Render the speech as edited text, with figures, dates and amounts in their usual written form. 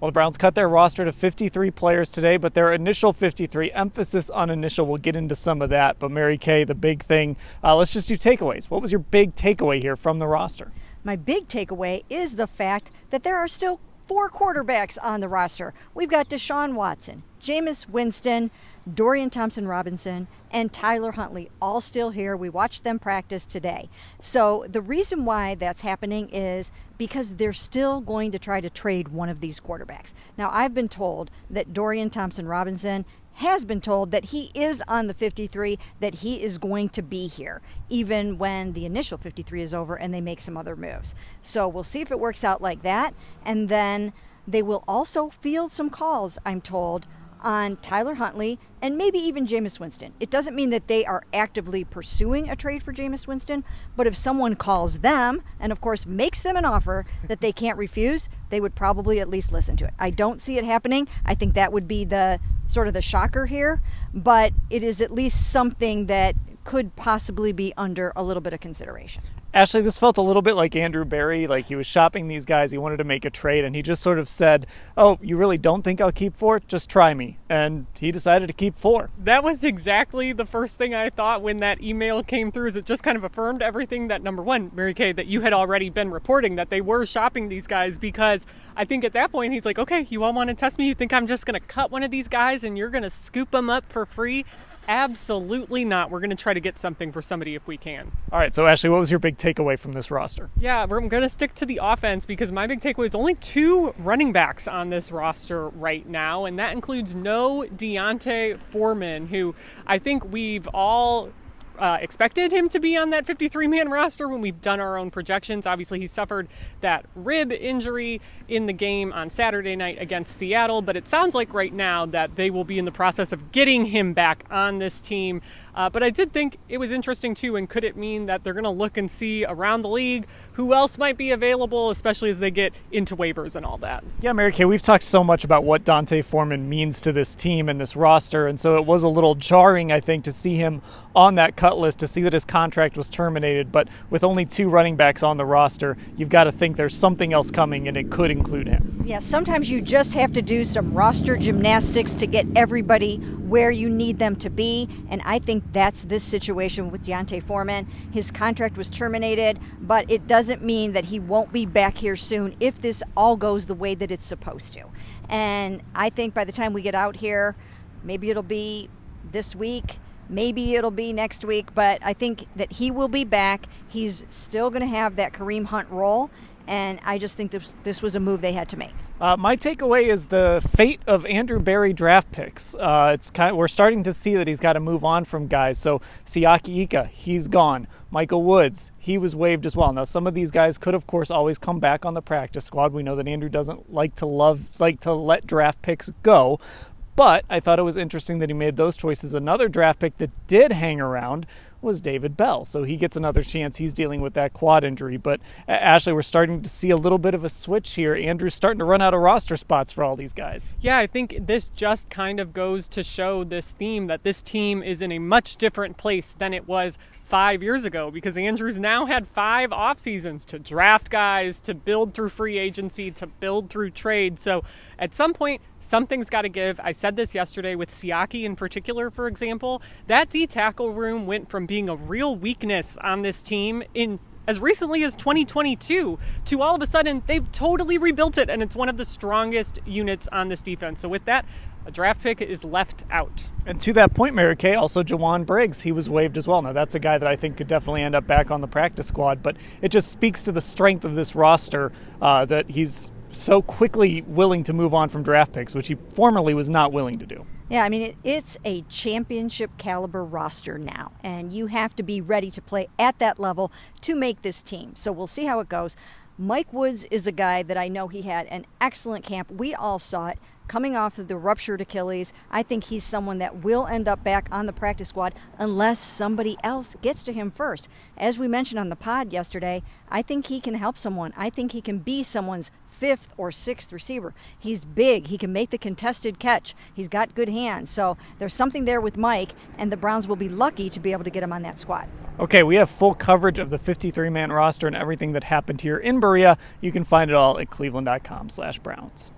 Well, the Browns cut their roster to 53 players today, but their initial 53, emphasis on initial, we'll get into some of that. But Mary Kay, the big thing, let's just do takeaways. What was your big takeaway here from the roster? My big takeaway is the fact that there are still 4 quarterbacks on the roster. We've got Deshaun Watson, Jameis Winston, Dorian Thompson-Robinson, and Tyler Huntley, all still here. We watched them practice today. So the reason why that's happening is because they're still going to try to trade one of these quarterbacks. Now, I've been told that Dorian Thompson-Robinson has been told that he is on the 53, that he is going to be here, even when the initial 53 is over and they make some other moves. So we'll see if it works out like that. And then they will also field some calls, I'm told, on Tyler Huntley and maybe even Jameis Winston. It doesn't mean that they are actively pursuing a trade for Jameis Winston, but if someone calls them and, of course, makes them an offer that they can't refuse, they would probably at least listen to it. I don't see it happening. I think that would be the sort of the shocker here, but it is at least something that could possibly be under a little bit of consideration. Ashley, this felt a little bit like Andrew Berry, like he was shopping these guys. He wanted to make a trade, and he just sort of said, oh, you really don't think I'll keep 4? Just try me. And he decided to keep 4. That was exactly the first thing I thought when that email came through. Is it just kind of affirmed everything that, number one, Mary Kay, that you had already been reporting, that they were shopping these guys, because I think at that point he's like, okay, you all want to test me? You think I'm just going to cut one of these guys and you're going to scoop them up for free? Absolutely not. We're going to try to get something for somebody if we can. All right, so Ashley, what was your big takeaway from this roster? Yeah, I'm going to stick to the offense because my big takeaway is only 2 running backs on this roster right now, and that includes no D'Onta Foreman, who I think we've all expected him to be on that 53-man roster when we've done our own projections. Obviously, he suffered that rib injury in the game on Saturday night against Seattle, but it sounds like right now that they will be in the process of getting him back on this team. But I did think it was interesting, too, and could it mean that they're going to look and see around the league who else might be available, especially as they get into waivers and all that? Yeah, Mary Kay, we've talked so much about what D'Onta Foreman means to this team and this roster, and so it was a little jarring, I think, to see him on that cut list, to see that his contract was terminated. But with only 2 running backs on the roster, you've got to think there's something else coming, and it could include him. Yeah, sometimes you just have to do some roster gymnastics to get everybody where you need them to be, and I think that's this situation with D'Onta Foreman. His contract was terminated, but it doesn't mean that he won't be back here soon if this all goes the way that it's supposed to. And I think by the time we get out here, maybe it'll be this week, maybe it'll be next week, but I think that he will be back. He's still going to have that Kareem Hunt role, and I just think this was a move they had to make. My takeaway is the fate of Andrew Berry draft picks. We're starting to see that he's got to move on from guys. So Siaki Ika, he's gone. Michael Woods, he was waived as well. Now, some of these guys could, of course, always come back on the practice squad. We know that Andrew doesn't like to let draft picks go. But I thought it was interesting that he made those choices. Another draft pick that did hang around was David Bell. So he gets another chance. He's dealing with that quad injury. But Ashley, we're starting to see a little bit of a switch here. Andrew's starting to run out of roster spots for all these guys. Yeah, I think this just kind of goes to show this theme that this team is in a much different place than it was 5 years ago, because Andrew's now had 5 off seasons to draft guys, to build through free agency, to build through trade. So at some point, something's got to give. I said this yesterday with Siaki in particular, for example. That D-tackle room went from being a real weakness on this team in as recently as 2022 to all of a sudden they've totally rebuilt it, and it's one of the strongest units on this defense. So with that, a draft pick is left out. And to that point, Mary Kay, also Jawan Briggs, he was waived as well. Now, that's a guy that I think could definitely end up back on the practice squad, but it just speaks to the strength of this roster that he's so quickly willing to move on from draft picks, which he formerly was not willing to do. Yeah, I mean, it's a championship caliber roster now, and you have to be ready to play at that level to make this team. So we'll see how it goes. Mike Woods is a guy that I know he had an excellent camp. We all saw it. Coming off of the ruptured Achilles, I think he's someone that will end up back on the practice squad unless somebody else gets to him first. As we mentioned on the pod yesterday, I think he can help someone. I think he can be someone's 5th or 6th receiver. He's big. He can make the contested catch. He's got good hands. So there's something there with Mike, and the Browns will be lucky to be able to get him on that squad. Okay, we have full coverage of the 53-man roster and everything that happened here in Berea. You can find it all at cleveland.com/Browns.